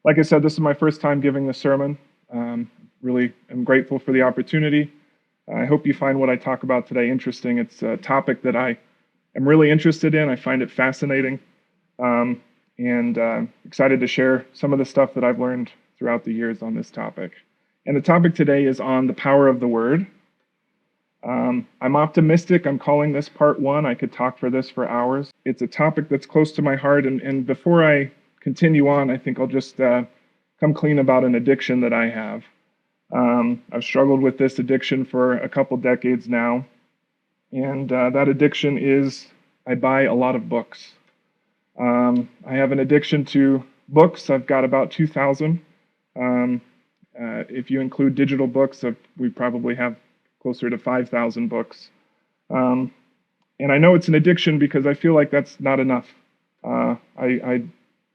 Like I said, this is my first time giving this sermon. Really am grateful for the opportunity. I hope you find what I talk about today interesting. It's a topic that I am really interested in. I find it fascinating, and excited to share some of the stuff that I've learned throughout the years on this topic. And the topic today is on the power of the Word. I'm optimistic. I'm calling this part one. I could talk for this for hours. It's a topic that's close to my heart, and before I continue on, I think I'll just come clean about an addiction that I have. I've struggled with this addiction for a couple decades now, and that addiction is I buy a lot of books. I have an addiction to books. I've got about 2,000. If you include digital books, we probably have closer to 5,000 books. And I know it's an addiction because I feel like that's not enough. I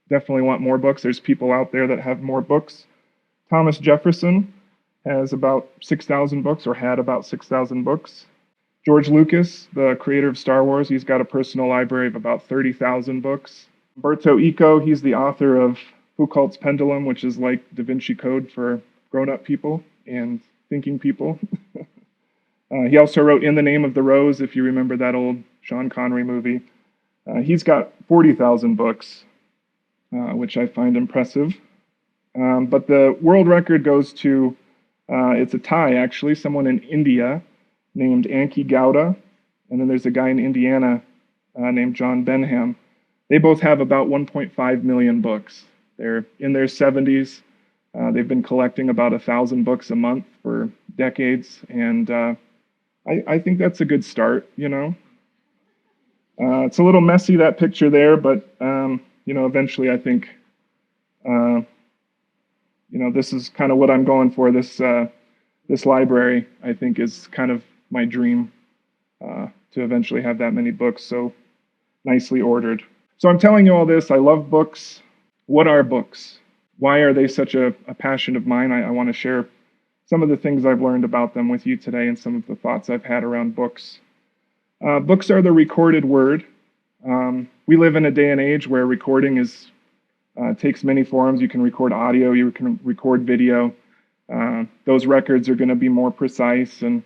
definitely want more books. There's people out there that have more books. Thomas Jefferson has about 6,000 books, or had about 6,000 books. George Lucas, the creator of Star Wars, he's got a personal library of about 30,000 books. Umberto Eco, he's the author of Foucault's Pendulum, which is like Da Vinci Code for grown-up people and thinking people. He also wrote In the Name of the Rose, if you remember that old Sean Connery movie. He's got 40,000 books, which I find impressive. But the world record goes to, it's a tie actually, someone in India named Anki Gowda, and then there's a guy in Indiana named John Benham. They both have about 1.5 million books. They're in their 70s. They've been collecting about 1,000 books a month for decades, and I think that's a good start, you know. It's a little messy, that picture there, but, eventually I think, this is kind of what I'm going for. This library, I think, is kind of my dream, to eventually have that many books so nicely ordered. So I'm telling you all this. I love books. What are books? Why are they such a passion of mine? I want to share some of the things I've learned about them with you today and some of the thoughts I've had around books. Books are the recorded word. We live in a day and age where recording takes many forms. You can record audio, you can record video. Those records are going to be more precise and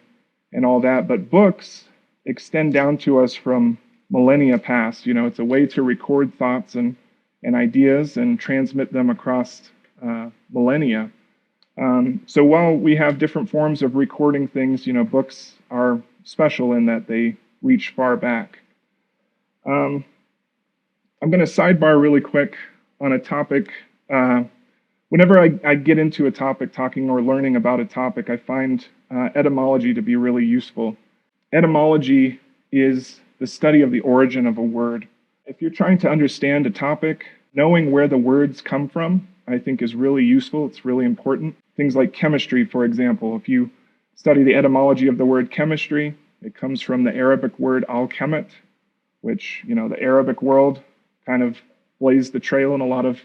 all that. But books extend down to us from millennia past. It's a way to record thoughts and ideas and transmit them across millennia. So while we have different forms of recording things, books are special in that they reach far back. I'm going to sidebar really quick on a topic. Whenever I get into a topic, talking or learning about a topic, I find etymology to be really useful. Etymology is the study of the origin of a word. If you're trying to understand a topic, knowing where the words come from, I think is really useful. It's really important. Things like chemistry, for example. If you study the etymology of the word chemistry, it comes from the Arabic word al-chemet, which, the Arabic world kind of blazed the trail in a lot of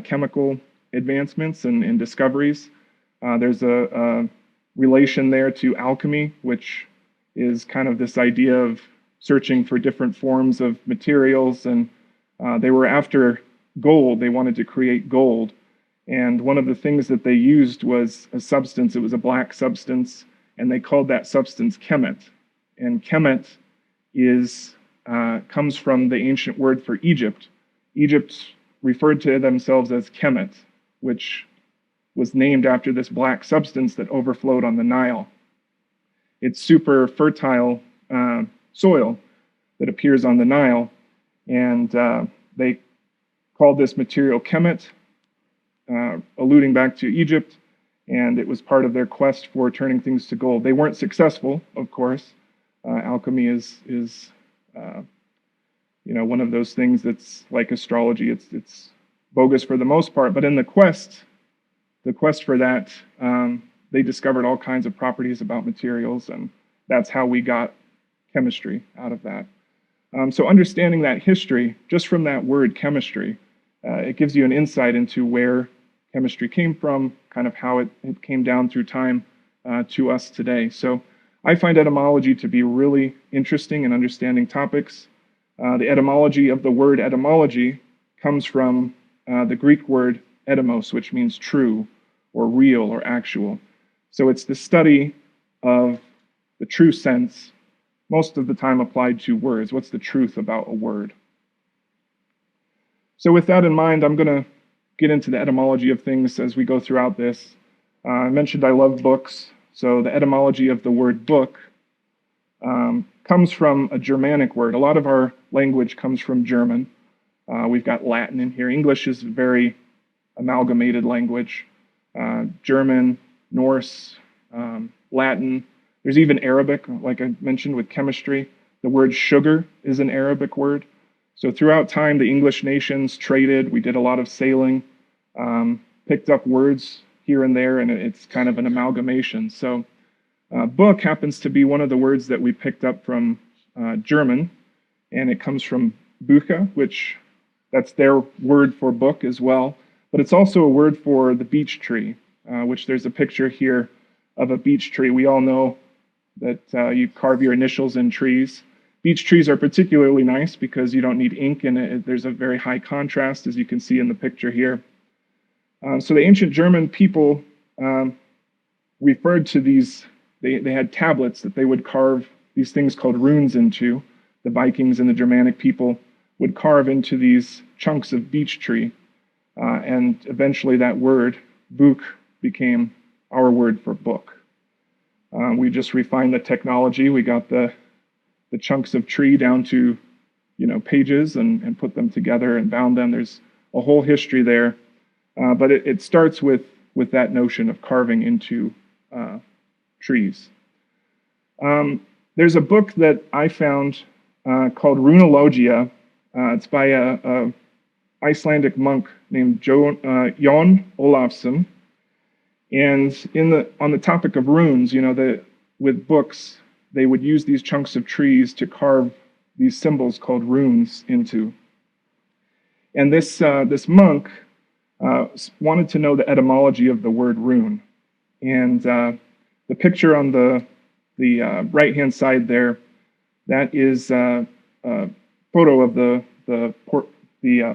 chemical advancements and discoveries. There's a relation there to alchemy, which is kind of this idea of searching for different forms of materials, and they were after gold. They wanted to create gold, and one of the things that they used was a substance. It was a black substance, and they called that substance chemet. And chemet comes from the ancient word for Egypt. Egypt referred to themselves as Kemet, which was named after this black substance that overflowed on the Nile. It's super fertile soil that appears on the Nile, and they called this material Kemet, alluding back to Egypt, and it was part of their quest for turning things to gold. They weren't successful, of course. Alchemy is one of those things that's like astrology. It's bogus for the most part, but in the quest for that, they discovered all kinds of properties about materials, and that's how we got chemistry out of that. So understanding that history, just from that word chemistry, it gives you an insight into where chemistry came from, kind of how it came down through time to us today. So I find etymology to be really interesting in understanding topics. The etymology of the word etymology comes from the Greek word etymos, which means true or real or actual. So it's the study of the true sense, most of the time applied to words. What's the truth about a word? So with that in mind, I'm going to get into the etymology of things as we go throughout this. I mentioned I love books, so the etymology of the word book comes from a Germanic word. A lot of our language comes from German. We've got Latin in here. English is a very amalgamated language. German, Norse, Latin. There's even Arabic, like I mentioned with chemistry. The word sugar is an Arabic word. So throughout time, the English nations traded. We did a lot of sailing, picked up words here and there, and it's kind of an amalgamation. So book happens to be one of the words that we picked up from German, and it comes from Bücher, which that's their word for book as well. But it's also a word for the beech tree, which there's a picture here of a beech tree. We all know that you carve your initials in trees. Beech trees are particularly nice because you don't need ink, and there's a very high contrast, as you can see in the picture here. So the ancient German people referred to these, they had tablets that they would carve these things called runes into. The Vikings and the Germanic people would carve into these chunks of beech tree, and eventually that word, Buch, became our word for book. We just refined the technology. We got the chunks of tree down to, pages and put them together and bound them. There's a whole history there, but it starts with that notion of carving into trees. There's a book that I found called Runologia. It's by a Icelandic monk named Jón Ólafsson. And on the topic of runes, with books, they would use these chunks of trees to carve these symbols called runes into. And this monk wanted to know the etymology of the word rune. And the picture on the right-hand side there, that is a photo of the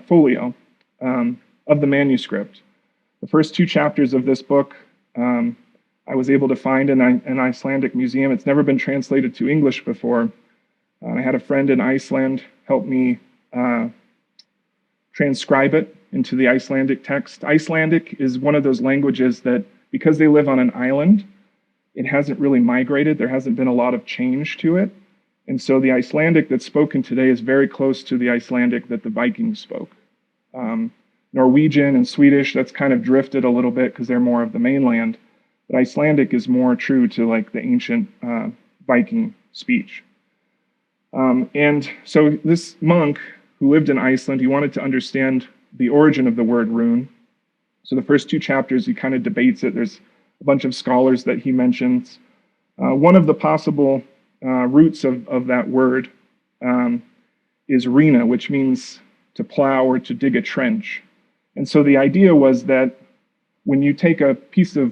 folio of the manuscript. The first 2 chapters of this book I was able to find in an Icelandic museum. It's never been translated to English before. I had a friend in Iceland help me transcribe it into the Icelandic text. Icelandic is one of those languages that, because they live on an island, it hasn't really migrated. There hasn't been a lot of change to it. And so the Icelandic that's spoken today is very close to the Icelandic that the Vikings spoke. Norwegian and Swedish, that's kind of drifted a little bit because they're more of the mainland. But Icelandic is more true to like the ancient Viking speech. And so this monk who lived in Iceland, he wanted to understand the origin of the word rune. So the first 2 chapters, he kind of debates it. There's a bunch of scholars that he mentions. One of the possible roots of that word is rina, which means to plow or to dig a trench. And so the idea was that when you take a piece of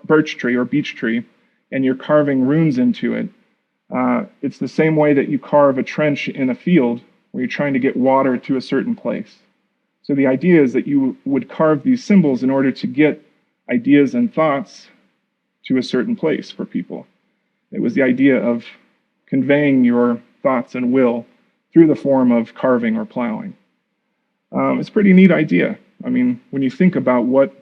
birch tree or beech tree and you're carving runes into it, it's the same way that you carve a trench in a field where you're trying to get water to a certain place. So the idea is that you would carve these symbols in order to get ideas and thoughts to a certain place for people. It was the idea of conveying your thoughts and will through the form of carving or plowing. It's a pretty neat idea. I mean, when you think about what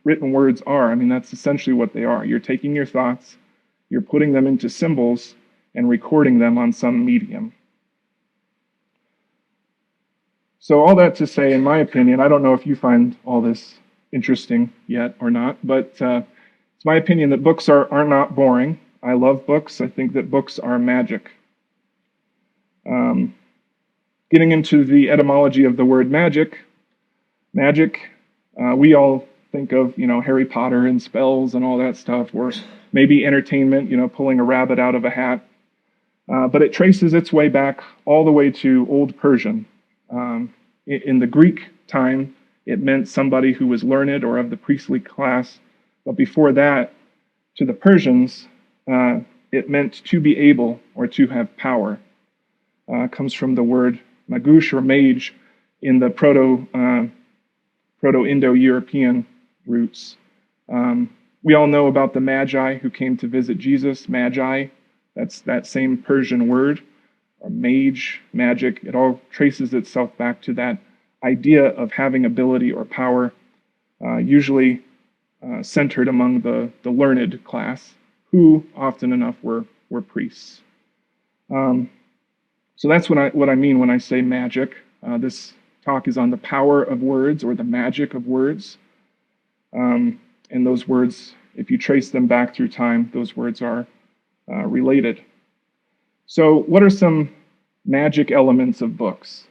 written words are, that's essentially what they are. You're taking your thoughts, you're putting them into symbols, and recording them on some medium. So all that to say, in my opinion, I don't know if you find all this interesting yet or not, but it's my opinion that books are not boring. I love books. I think that books are magic. Getting into the etymology of the word magic, we all think of, Harry Potter and spells and all that stuff, or maybe entertainment, pulling a rabbit out of a hat. But it traces its way back all the way to Old Persian. In the Greek time, it meant somebody who was learned or of the priestly class. But before that, to the Persians, it meant to be able or to have power. It comes from the word magush or mage in the Proto-Indo-European roots. We all know about the Magi who came to visit Jesus. Magi, that's that same Persian word, or mage, magic. It all traces itself back to that idea of having ability or power, usually centered among the learned class, who often enough were priests. So that's what I mean when I say magic. This talk is on the power of words, or the magic of words. And those words, if you trace them back through time, those words are related. So what are some magic elements of books?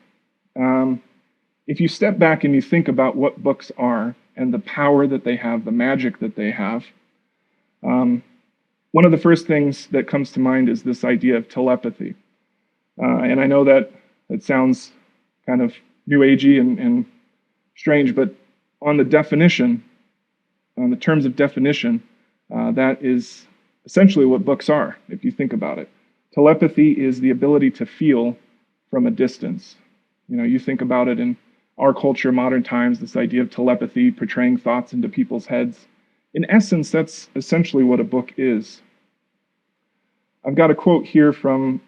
If you step back and you think about what books are and the power that they have, the magic that they have, one of the first things that comes to mind is this idea of telepathy. And I know that it sounds kind of new agey and strange, but on the definition, on the terms of definition, that is essentially what books are, if you think about it. Telepathy is the ability to feel from a distance. You know, you think about it in our culture, modern times, this idea of telepathy, portraying thoughts into people's heads. In essence, that's essentially what a book is. I've got a quote here from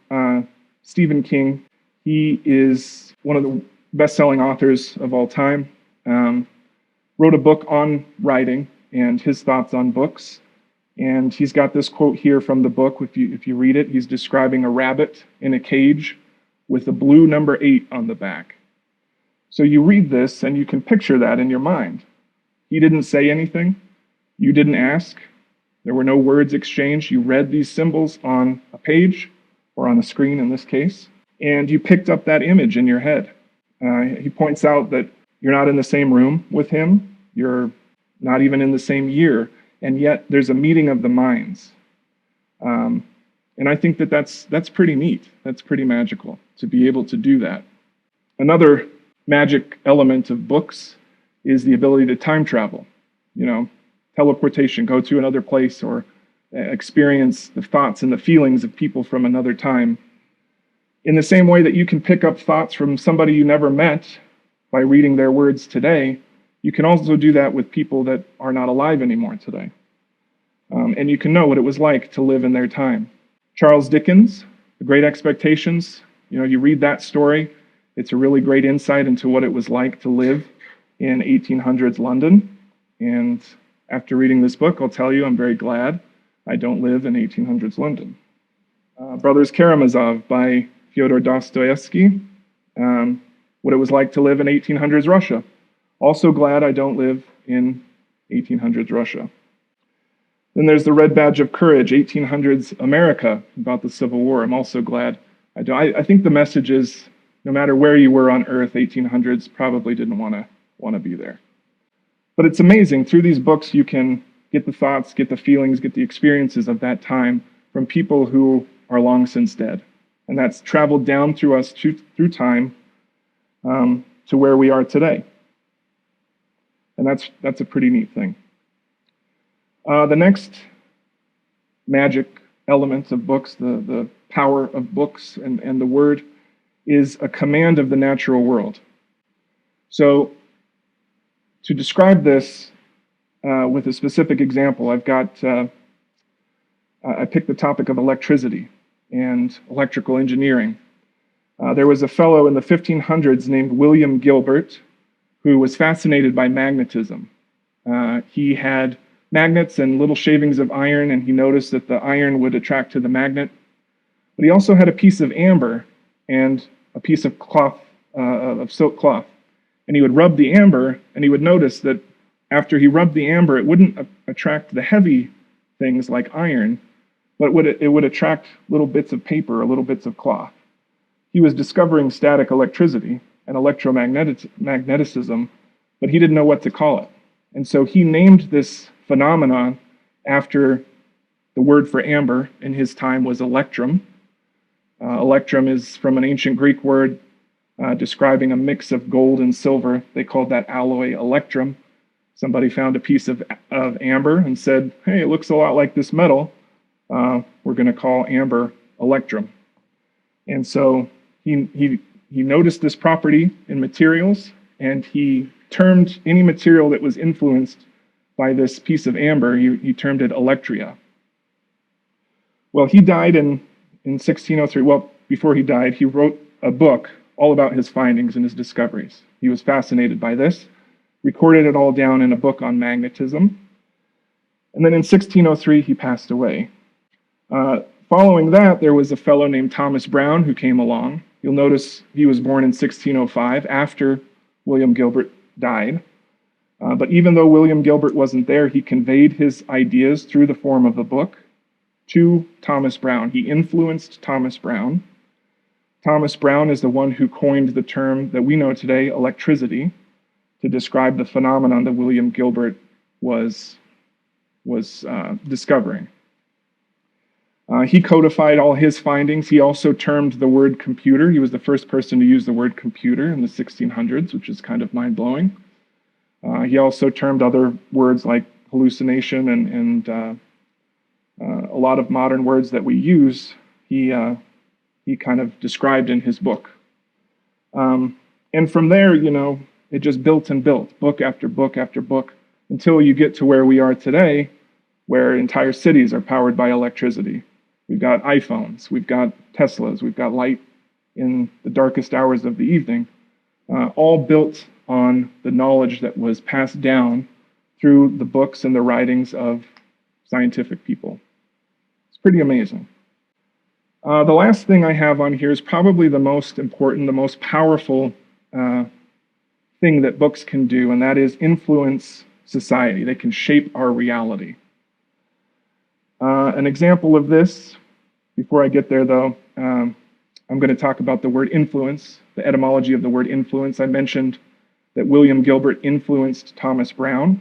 Stephen King. He is one of the best-selling authors of all time. Wrote a book on writing and his thoughts on books. And he's got this quote here from the book. If you read it, he's describing a rabbit in a cage with a blue number 8 on the back. So you read this and you can picture that in your mind. He didn't say anything. You didn't ask. There were no words exchanged. You read these symbols on a page, or on a screen in this case, and you picked up that image in your head. He points out that you're not in the same room with him. You're not even in the same year, and yet there's a meeting of the minds. And I think that that's pretty neat. That's pretty magical to be able to do that. Another magic element of books is the ability to time travel. You know, teleportation, go to another place, or experience the thoughts and the feelings of people from another time. In the same way that you can pick up thoughts from somebody you never met by reading their words today, you can also do that with people that are not alive anymore today. And you can know what it was like to live in their time. Charles Dickens, The Great Expectations, you know, you read that story, it's a really great insight into what it was like to live in 1800s London. And after reading this book, I'll tell you, I'm very glad I don't live in 1800s London. Brothers Karamazov by Fyodor Dostoevsky, what it was like to live in 1800s Russia. Also glad I don't live in 1800s Russia. Then there's The Red Badge of Courage, 1800s America, about the Civil War. I'm also glad I don't. I think the message is, no matter where you were on Earth, 1800s probably didn't want to be there. But it's amazing. Through these books, you can get the thoughts, get the feelings, get the experiences of that time from people who are long since dead. And that's traveled down through us through time to where we are today. And that's a pretty neat thing. The next magic element of books, the power of books and the word, is a command of the natural world. So to describe this with a specific example, I picked the topic of electricity and electrical engineering. There was a fellow in the 1500s named William Gilbert who was fascinated by magnetism. He had magnets and little shavings of iron, and he noticed that the iron would attract to the magnet. But he also had a piece of amber and a piece of cloth, of silk cloth. And he would rub the amber, and he would notice that after he rubbed the amber, it wouldn't attract the heavy things like iron, but it would attract little bits of paper or little bits of cloth. He was discovering static electricity and electromagnetism, but he didn't know what to call it. And so he named this phenomenon after the word for amber in his time was electrum. Electrum is from an ancient Greek word describing a mix of gold and silver. They called that alloy electrum. Somebody found a piece of amber and said, hey, it looks a lot like this metal. We're going to call amber electrum. And so he noticed this property in materials, and he termed any material that was influenced by this piece of amber, he termed it electria. Well, he died in 1603. Well, before he died, he wrote a book all about his findings and his discoveries. He was fascinated by this, recorded it all down in a book on magnetism. And then in 1603, he passed away. Following that, there was a fellow named Thomas Brown who came along. You'll notice he was born in 1605 after William Gilbert died. But even though William Gilbert wasn't there, he conveyed his ideas through the form of a book to Thomas Brown. He influenced Thomas Brown. Thomas Brown is the one who coined the term that we know today, electricity, to describe the phenomenon that William Gilbert was discovering. He codified all his findings. He also termed the word computer. He was the first person to use the word computer in the 1600s, which is kind of mind-blowing. He also termed other words like hallucination and a lot of modern words that we use, he kind of described in his book. And from there, it just built and built, book after book after book, until you get to where we are today, where entire cities are powered by electricity. We've got iPhones, we've got Teslas, we've got light in the darkest hours of the evening, all built on the knowledge that was passed down through the books and the writings of scientific people. It's pretty amazing. The last thing I have on here is probably the most important, the most powerful thing that books can do, and that is influence society. They can shape our reality. An example of this, before I get there though, I'm going to talk about the word influence, the etymology of the word influence. I mentioned that William Gilbert influenced Thomas Brown.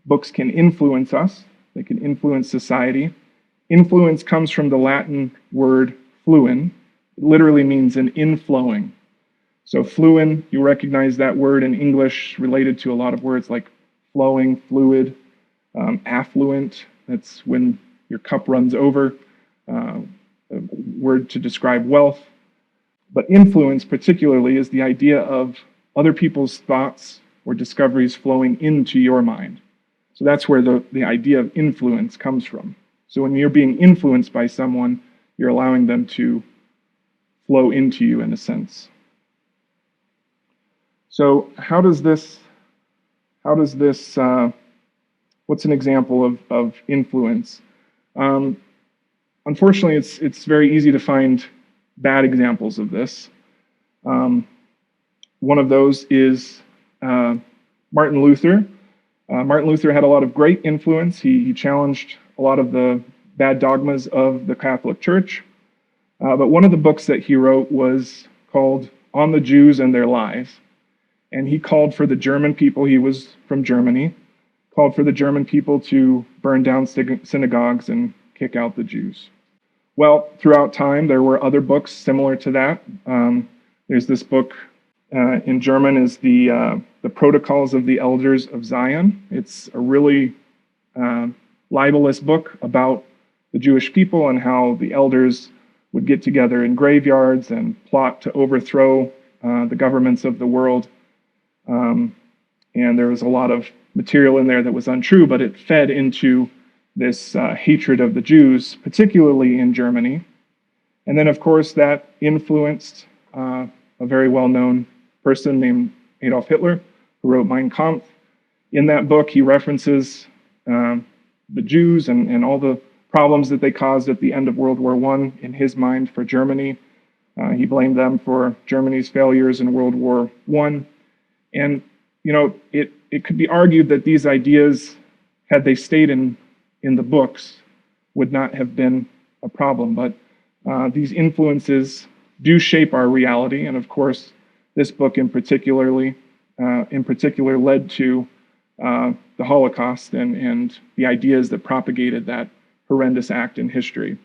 Books can influence us. They can influence society. Influence comes from the Latin word fluin. It literally means an inflowing. So fluin, you recognize that word in English related to a lot of words like flowing, fluid, affluent. That's when your cup runs over. A word to describe wealth. But influence particularly is the idea of other people's thoughts or discoveries flowing into your mind. So that's where the idea of influence comes from. So when you're being influenced by someone, you're allowing them to flow into you in a sense. So how does this, what's an example of influence? Unfortunately, it's very easy to find bad examples of this. One of those is Martin Luther. Martin Luther had a lot of great influence. He challenged a lot of the bad dogmas of the Catholic Church. But one of the books that he wrote was called On the Jews and Their Lies. And he called for the German people, he was from Germany, called for the German people to burn down synagogues and kick out the Jews. Well, throughout time, there were other books similar to that. There's this book in German is the Protocols of the Elders of Zion. It's a really libelous book about the Jewish people and how the elders would get together in graveyards and plot to overthrow the governments of the world. And there was a lot of material in there that was untrue, but it fed into this hatred of the Jews, particularly in Germany. And then, of course, that influenced a very well-known person named Adolf Hitler, who wrote Mein Kampf. In that book, he references the Jews and all the problems that they caused at the end of World War I in his mind for Germany. He blamed them for Germany's failures in World War I. And, it could be argued that these ideas, had they stayed in the books, would not have been a problem. But these influences do shape our reality. And of course, this book in particular led to the Holocaust and the ideas that propagated that horrendous act in history.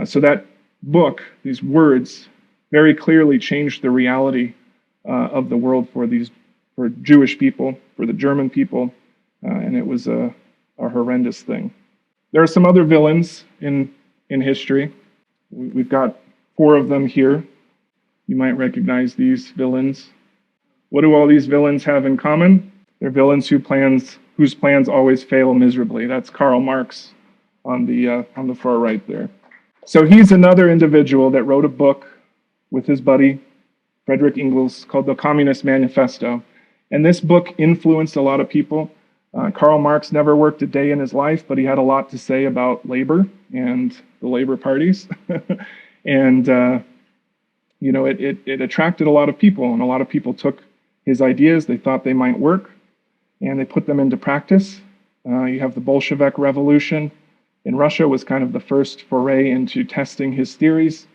So that book, these words, very clearly changed the reality of the world for Jewish people, for the German people, and it was a horrendous thing. There are some other villains in history. We've got 4 of them here. You might recognize these villains. What do all these villains have in common? They're villains whose plans always fail miserably. That's Karl Marx on the far right there. So he's another individual that wrote a book with his buddy Frederick Engels called The Communist Manifesto. And this book influenced a lot of people. Karl Marx never worked a day in his life, but he had a lot to say about labor and the labor parties. And, it attracted a lot of people, and a lot of people took his ideas. They thought they might work, and they put them into practice. You have the Bolshevik Revolution in Russia was kind of the first foray into testing his theories.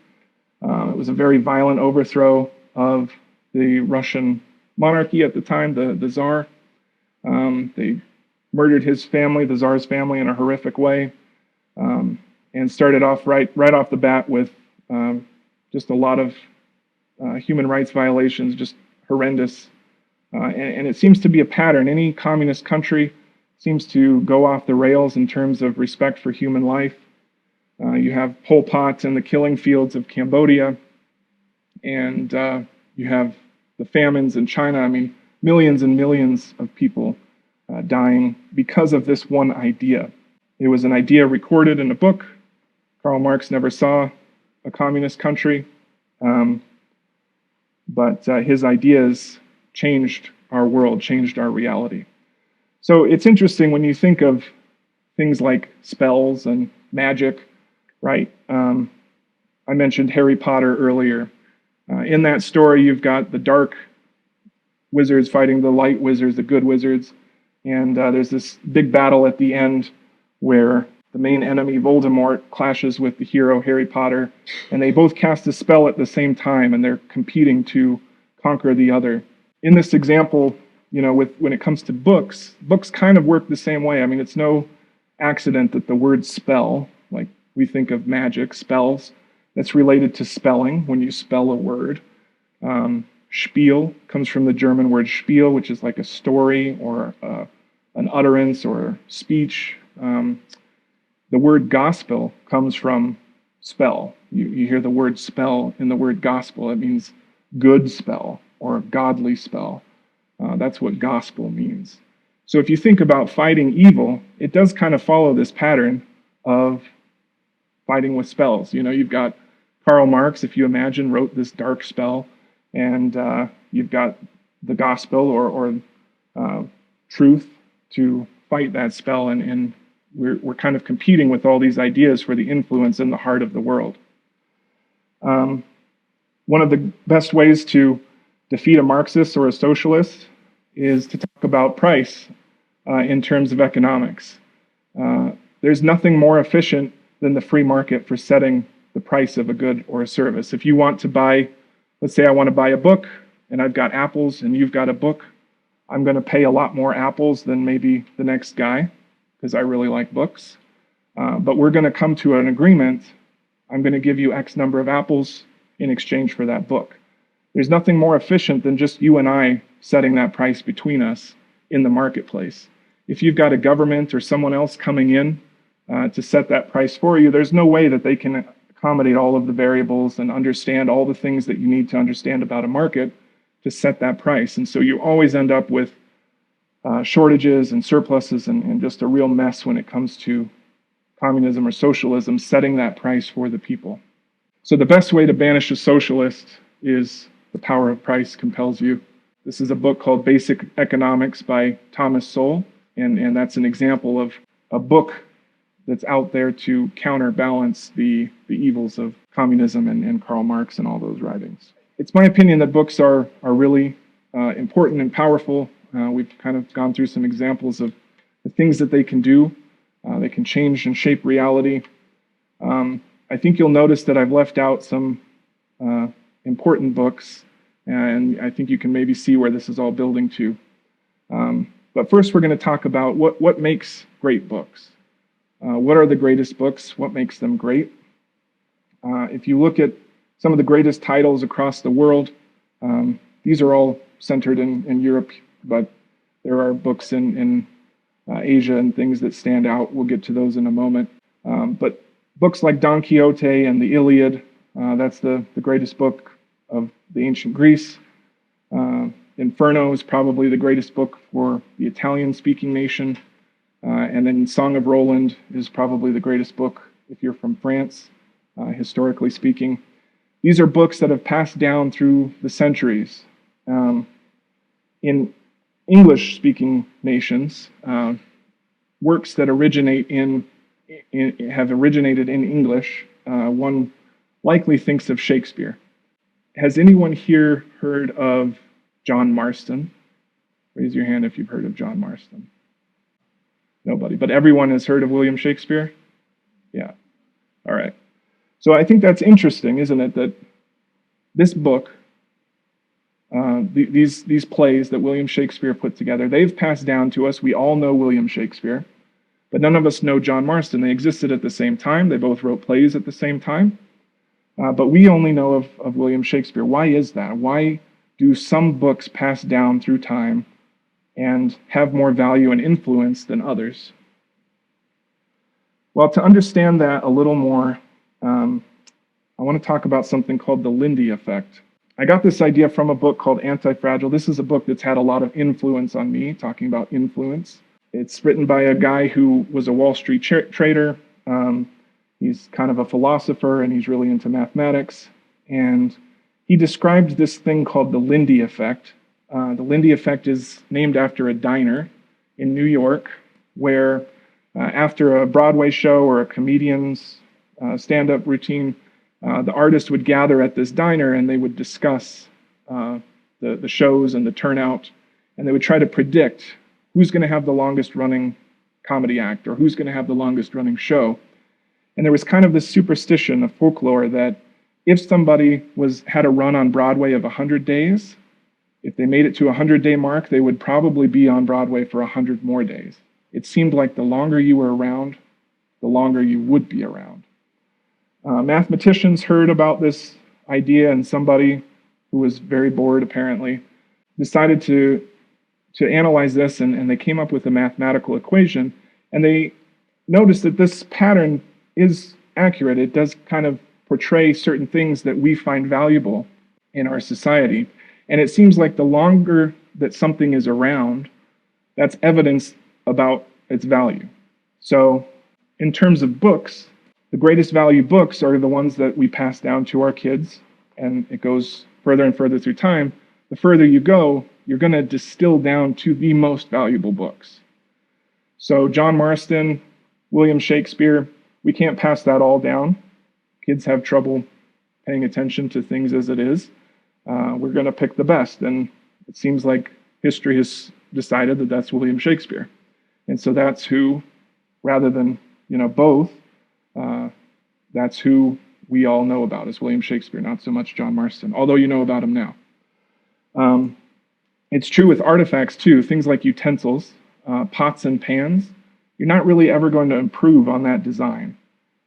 It was a very violent overthrow of the Russian monarchy at the time, the Tsar. They murdered his family, the Tsar's family, in a horrific way, and started off right off the bat with just a lot of human rights violations, just horrendous. And it seems to be a pattern. Any communist country seems to go off the rails in terms of respect for human life. You have Pol Pot in the killing fields of Cambodia, and you have the famines in China. I mean, millions and millions of people dying because of this one idea. It was an idea recorded in a book. Karl Marx never saw a communist country, but his ideas changed our world, changed our reality. So it's interesting when you think of things like spells and magic, right? I mentioned Harry Potter earlier. In that story, you've got the dark wizards fighting the light wizards, the good wizards, and there's this big battle at the end where the main enemy, Voldemort, clashes with the hero, Harry Potter, and they both cast a spell at the same time, and they're competing to conquer the other. In this example, when it comes to books kind of work the same way. I mean, it's no accident that the word spell, like we think of magic, spells, that's related to spelling, when you spell a word. Spiel comes from the German word Spiel, which is like a story or an utterance or speech. The word gospel comes from spell. You hear the word spell in the word gospel. It means good spell or godly spell. That's what gospel means. So if you think about fighting evil, it does kind of follow this pattern of fighting with spells. You've got Karl Marx, if you imagine, wrote this dark spell, and you've got the gospel or truth to fight that spell, and we're kind of competing with all these ideas for the influence in the heart of the world. One of the best ways to defeat a Marxist or a socialist is to talk about price in terms of economics. There's nothing more efficient than the free market for setting the price of a good or a service. If you want to buy, let's say I want to buy a book, and I've got apples and you've got a book, I'm going to pay a lot more apples than maybe the next guy, because I really like books. But we're going to come to an agreement. I'm going to give you X number of apples in exchange for that book. There's nothing more efficient than just you and I setting that price between us in the marketplace. If you've got a government or someone else coming in to set that price for you, there's no way that they can accommodate all of the variables and understand all the things that you need to understand about a market to set that price. And so you always end up with shortages and surpluses and just a real mess when it comes to communism or socialism, setting that price for the people. So the best way to banish a socialist is The Power of Price Compels You. This is a book called Basic Economics by Thomas Sowell, and that's an example of a book that's out there to counterbalance the evils of communism and Karl Marx and all those writings. It's my opinion that books are really important and powerful. We've kind of gone through some examples of the things that they can do. They can change and shape reality. I think you'll notice that I've left out some important books, and I think you can maybe see where this is all building to. But first, we're going to talk about what makes great books. What are the greatest books? What makes them great? If you look at some of the greatest titles across the world, these are all centered in Europe, but there are books in Asia and things that stand out. We'll get to those in a moment. But books like Don Quixote and the Iliad, that's the greatest book of the ancient Greece. Inferno is probably the greatest book for the Italian-speaking nation. And then Song of Roland is probably the greatest book if you're from France, historically speaking. These are books that have passed down through the centuries. In English-speaking nations, works that have originated in English, one likely thinks of Shakespeare. Has anyone here heard of John Marston? Raise your hand if you've heard of John Marston. Nobody, but everyone has heard of William Shakespeare? Yeah. All right. So I think that's interesting, isn't it, that this book, these plays that William Shakespeare put together, they've passed down to us. We all know William Shakespeare, but none of us know John Marston. They existed at the same time. They both wrote plays at the same time, but we only know of William Shakespeare. Why is that? Why do some books pass down through time and have more value and influence than others? Well, to understand that a little more, I want to talk about something called the Lindy effect. I got this idea from a book called Anti-Fragile. This is a book that's had a lot of influence on me, talking about influence. It's written by a guy who was a Wall Street trader. He's kind of a philosopher, and he's really into mathematics. And he described this thing called the Lindy effect. The Lindy effect is named after a diner in New York where after a Broadway show or a comedian's stand-up routine, the artist would gather at this diner and they would discuss the shows and the turnout, and they would try to predict who's going to have the longest running comedy act or who's going to have the longest running show. And there was kind of this superstition of folklore that if somebody had a run on Broadway of 100 days, if they made it to a 100-day mark, they would probably be on Broadway for 100 more days. It seemed like the longer you were around, the longer you would be around. Mathematicians heard about this idea, and somebody who was very bored, apparently, decided to analyze this, and they came up with a mathematical equation, and they noticed that this pattern is accurate. It does kind of portray certain things that we find valuable in our society. And it seems like the longer that something is around, that's evidence about its value. So in terms of books, the greatest value books are the ones that we pass down to our kids, and it goes further and further through time. The further you go, you're going to distill down to the most valuable books. So John Marston, William Shakespeare, we can't pass that all down. Kids have trouble paying attention to things as it is. We're going to pick the best, and it seems like history has decided that that's William Shakespeare. And so that's who, rather than, both, that's who we all know about is William Shakespeare, not so much John Marston, although you know about him now. It's true with artifacts too, things like utensils, pots and pans. You're not really ever going to improve on that design.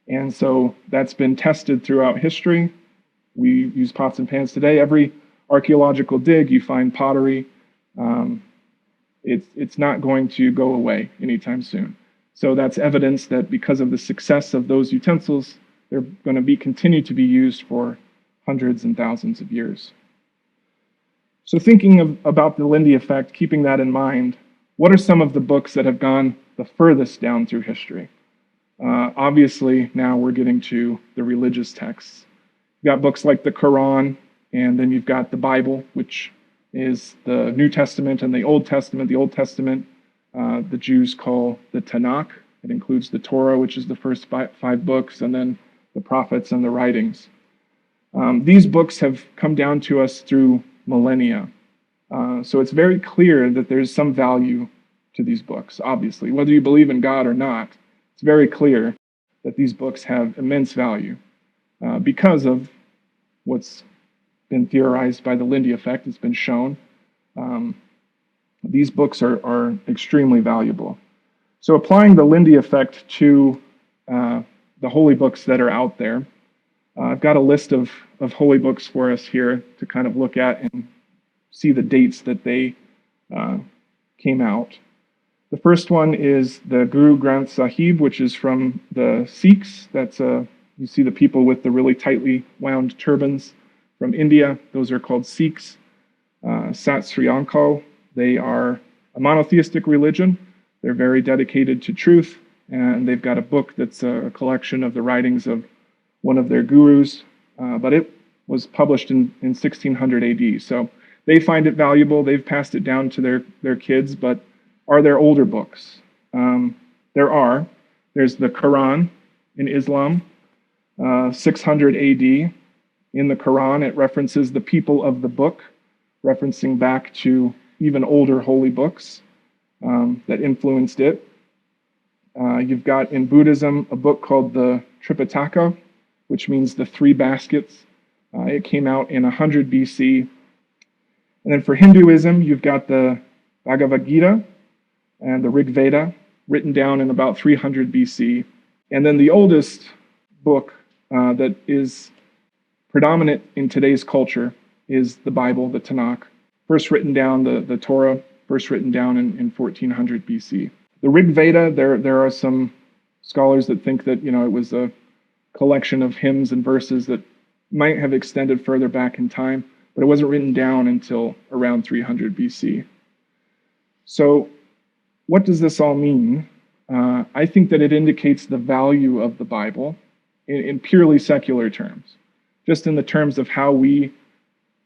And so that's been tested throughout history. We use pots and pans today. Every archaeological dig, you find pottery. It's not going to go away anytime soon. So that's evidence that because of the success of those utensils, they're going to continue to be used for hundreds and thousands of years. So thinking about the Lindy effect, keeping that in mind, what are some of the books that have gone the furthest down through history? Obviously, now we're getting to the religious texts. You've got books like the Quran, and then you've got the Bible, which is the New Testament and the Old Testament. The Old Testament, the Jews call the Tanakh. It includes the Torah, which is the first five books, and then the prophets and the writings. These books have come down to us through millennia. So it's very clear that there's some value to these books, obviously. Whether you believe in God or not, it's very clear that these books have immense value because of what's been theorized by the Lindy effect. It's been shown. These books are extremely valuable. So applying the Lindy effect to the holy books that are out there, I've got a list of holy books for us here to kind of look at and see the dates that they came out. The first one is the Guru Granth Sahib, which is from the Sikhs. That's you see the people with the really tightly wound turbans from India. Those are called Sikhs. Satsriyanko. They are a monotheistic religion. They're very dedicated to truth, and they've got a book that's a collection of the writings of one of their gurus, but it was published in 1600 AD. So they find it valuable. They've passed it down to their kids, but are there older books? There are. There's the Quran in Islam, 600 AD. In the Quran, it references the people of the book, referencing back to even older holy books that influenced it. You've got in Buddhism a book called the Tripitaka, which means the three baskets. It came out in 100 BC. And then for Hinduism, you've got the Bhagavad Gita and the Rig Veda, written down in about 300 BC. And then the oldest book that is predominant in today's culture is the Bible, the Tanakh. First written down, the Torah, first written down in 1400 BC. The Rig Veda, there are some scholars that think that it was a collection of hymns and verses that might have extended further back in time, but it wasn't written down until around 300 BC. So what does this all mean? I think that it indicates the value of the Bible in purely secular terms, just in the terms of how we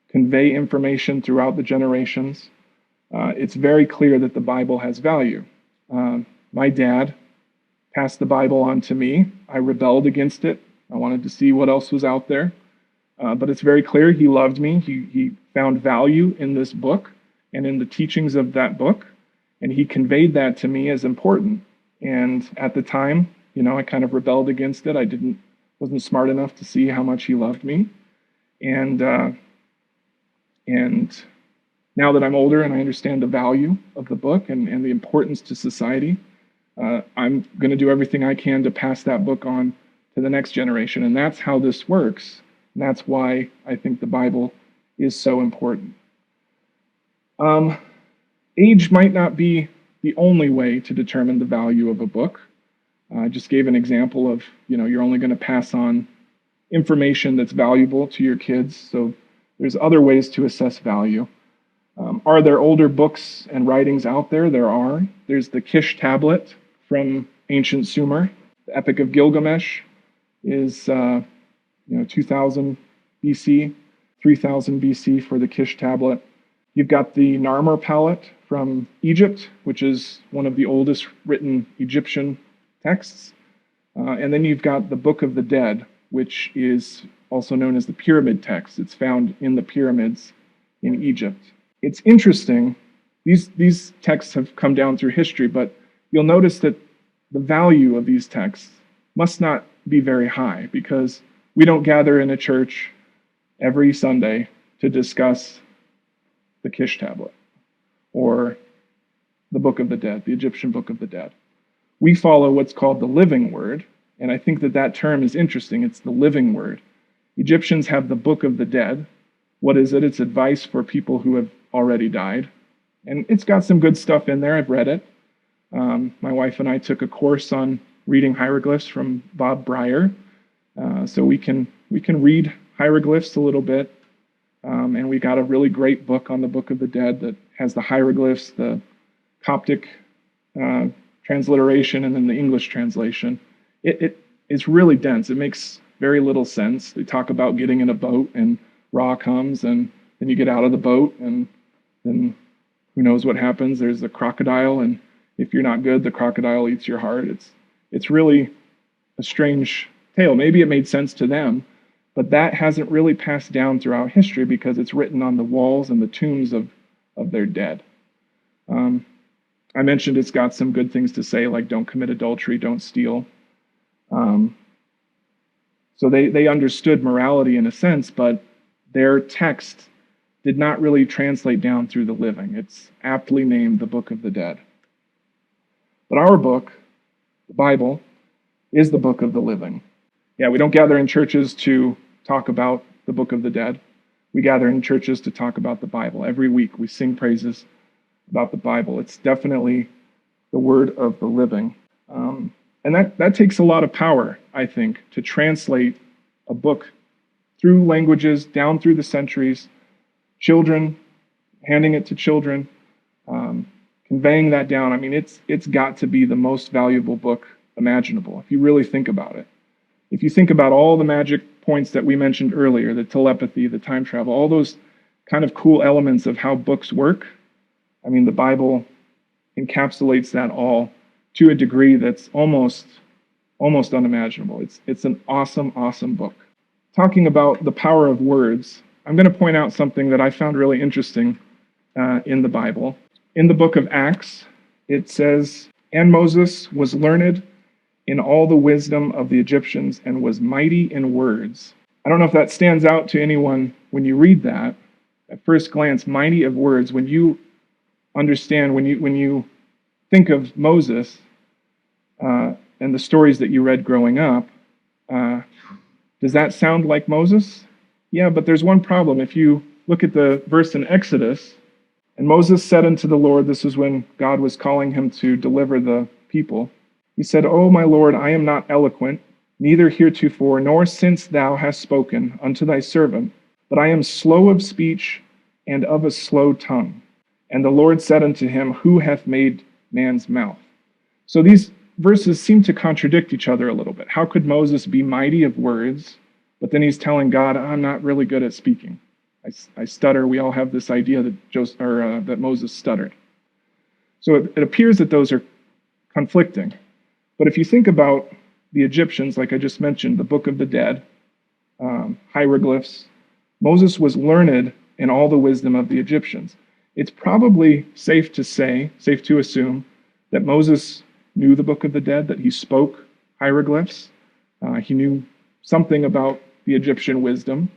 convey information throughout the generations. It's very clear that the Bible has value. My dad passed the Bible on to me. I rebelled against it. I wanted to see what else was out there. But it's very clear he loved me. He found value in this book and in the teachings of that book, and he conveyed that to me as important. And at the time, I kind of rebelled against it. I wasn't smart enough to see how much he loved me. And now that I'm older and I understand the value of the book and the importance to society, I'm going to do everything I can to pass that book on to the next generation. And that's how this works. And that's why I think the Bible is so important. Age might not be the only way to determine the value of a book. I just gave an example of, you're only going to pass on information that's valuable to your kids. So there's other ways to assess value. Are there older books and writings out there? There are. There's the Kish tablet from ancient Sumer. The Epic of Gilgamesh is 2000 BC, 3000 BC for the Kish tablet. You've got the Narmer palette from Egypt, which is one of the oldest written Egyptian texts. And then you've got the Book of the Dead, which is also known as the Pyramid text. It's found in the pyramids in Egypt. It's interesting. These texts have come down through history, but you'll notice that the value of these texts must not be very high, because we don't gather in a church every Sunday to discuss the Kish tablet or the Book of the Dead, the Egyptian Book of the Dead. We follow what's called the living word, and I think that term is interesting. It's the living word. Egyptians have the Book of the Dead. What is it? It's advice for people who have already died. And it's got some good stuff in there. I've read it. My wife and I took a course on reading hieroglyphs from Bob Breyer. So we can read hieroglyphs a little bit. And we got a really great book on the Book of the Dead that has the hieroglyphs, the Coptic transliteration, and then the English translation. It's really dense. It makes very little sense. They talk about getting in a boat and Ra comes, and then you get out of the boat, and then who knows what happens. There's a crocodile, and if you're not good, the crocodile eats your heart. It's really a strange tale. Maybe it made sense to them, but that hasn't really passed down throughout history because it's written on the walls and the tombs of their dead. I mentioned it's got some good things to say, like don't commit adultery, don't steal. So they understood morality in a sense, but their text did not really translate down through the living. It's aptly named the Book of the Dead. But our book, the Bible, is the book of the living. Yeah, we don't gather in churches to talk about the Book of the Dead. We gather in churches to talk about the Bible. Every week we sing praises about the Bible. It's definitely the word of the living. And that takes a lot of power, I think, to translate a book through languages, down through the centuries. Children, handing it to children, conveying that down. I mean, it's got to be the most valuable book imaginable, if you really think about it. If you think about all the magic points that we mentioned earlier, the telepathy, the time travel, all those kind of cool elements of how books work, I mean, the Bible encapsulates that all to a degree that's almost unimaginable. It's an awesome, awesome book. Talking about the power of words, I'm going to point out something that I found really interesting in the Bible. In the book of Acts, it says, "And Moses was learned in all the wisdom of the Egyptians and was mighty in words." I don't know if that stands out to anyone when you read that. At first glance, mighty of words, when you understand, when you think of Moses and the stories that you read growing up, does that sound like Moses? Yeah, but there's one problem. If you look at the verse in Exodus, "And Moses said unto the Lord," this is when God was calling him to deliver the people, he said, "O my Lord, I am not eloquent, neither heretofore, nor since thou hast spoken unto thy servant, but I am slow of speech and of a slow tongue. And the Lord said unto him, Who hath made man's mouth?" So these verses seem to contradict each other a little bit. How could Moses be mighty of words, but then he's telling God, "I'm not really good at speaking. I stutter." We all have this idea that Moses stuttered. So it appears that those are conflicting. But if you think about the Egyptians, like I just mentioned, the Book of the Dead, hieroglyphs, Moses was learned in all the wisdom of the Egyptians. It's probably safe to assume that Moses knew the Book of the Dead, that he spoke hieroglyphs. He knew something about the Egyptian wisdom.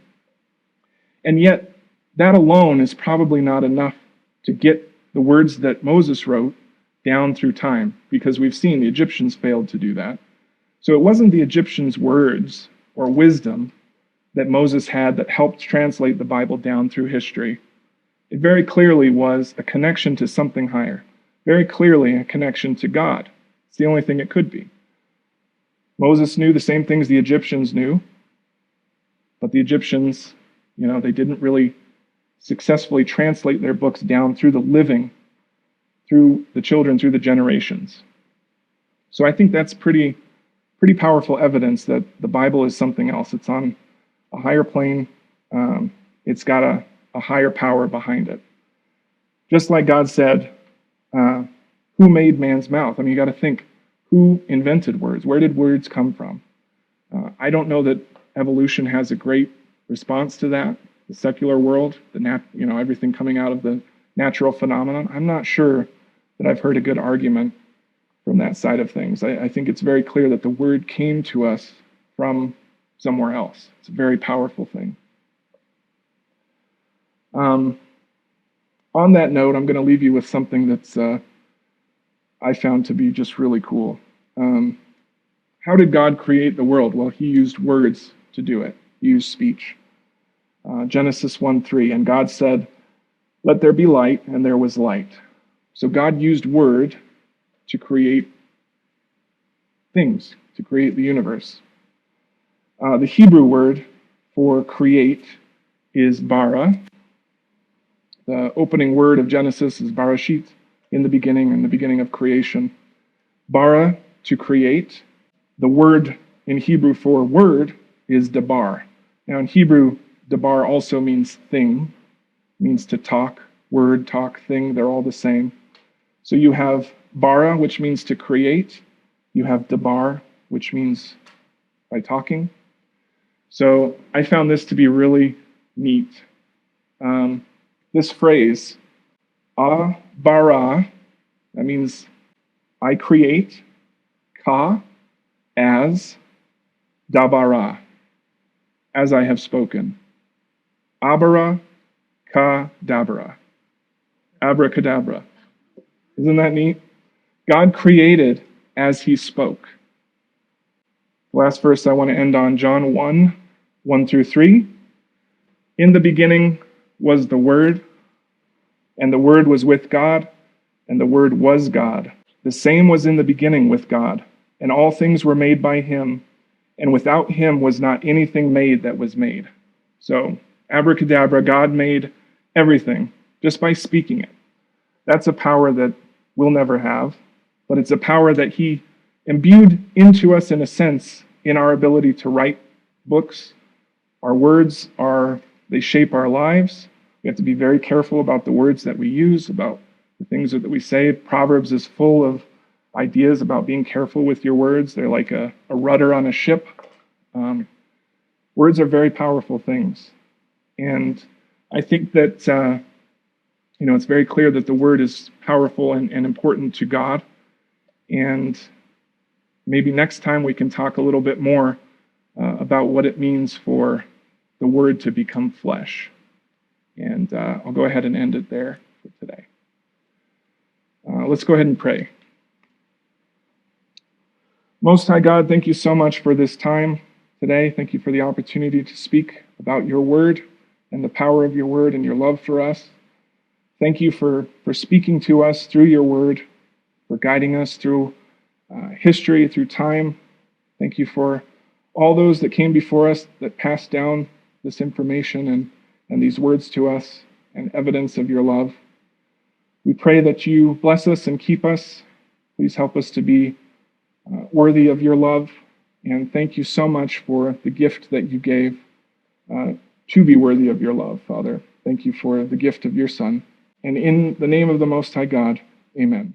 And yet, that alone is probably not enough to get the words that Moses wrote down through time, because we've seen the Egyptians failed to do that. So it wasn't the Egyptians' words or wisdom that Moses had that helped translate the Bible down through history. It very clearly was a connection to something higher, very clearly a connection to God. It's the only thing it could be. Moses knew the same things the Egyptians knew, but the Egyptians, they didn't really successfully translate their books down through the living, through the children, through the generations. So I think that's pretty powerful evidence that the Bible is something else. It's on a higher plane. It's got a higher power behind it. Just like God said, who made man's mouth? I mean, you got to think, who invented words? Where did words come from? I don't know that evolution has a great response to that. The secular world, everything coming out of the natural phenomenon. I'm not sure that I've heard a good argument from that side of things. I think it's very clear that the word came to us from somewhere else. It's a very powerful thing. On that note, I'm going to leave you with something that's I found to be just really cool. How did God create the world? Well, he used words to do it. He used speech. Genesis 1:3, "And God said, Let there be light, and there was light." So God used word to create things, to create the universe. The Hebrew word for create is bara. The opening word of Genesis is barashit, in the beginning of creation. Bara, to create. The word in Hebrew for word is dabar. Now in Hebrew, dabar also means thing, means to talk. Word, talk, thing, they're all the same. So you have bara, which means to create. You have dabar, which means by talking. So I found this to be really neat. This phrase, bara, that means I create, ka, as, dabara, as I have spoken. Abara, ka, dabara. Abracadabra. Isn't that neat? God created as he spoke. The last verse I want to end on, John 1:1-3. "In the beginning was the Word, and the Word was with God, and the Word was God. The same was in the beginning with God, and all things were made by him, and without him was not anything made that was made." So, abracadabra, God made everything. just by speaking it. That's a power that we'll never have, but it's a power that he imbued into us in a sense in our ability to write books. Our words they shape our lives. We have to be very careful about the words that we use, about the things that we say. Proverbs is full of ideas about being careful with your words. They're like a rudder on a ship. Words are very powerful things. And I think that, it's very clear that the word is powerful and important to God. And maybe next time we can talk a little bit more about what it means for the word to become flesh. And I'll go ahead and end it there for today. Let's go ahead and pray. Most High God, thank you so much for this time today. Thank you for the opportunity to speak about your word and the power of your word and your love for us. Thank you for speaking to us through your word, for guiding us through history, through time. Thank you for all those that came before us that passed down this information and these words to us and evidence of your love. We pray that you bless us and keep us. Please help us to be worthy of your love. And thank you so much for the gift that you gave to be worthy of your love, Father. Thank you for the gift of your Son. And in the name of the Most High God, amen.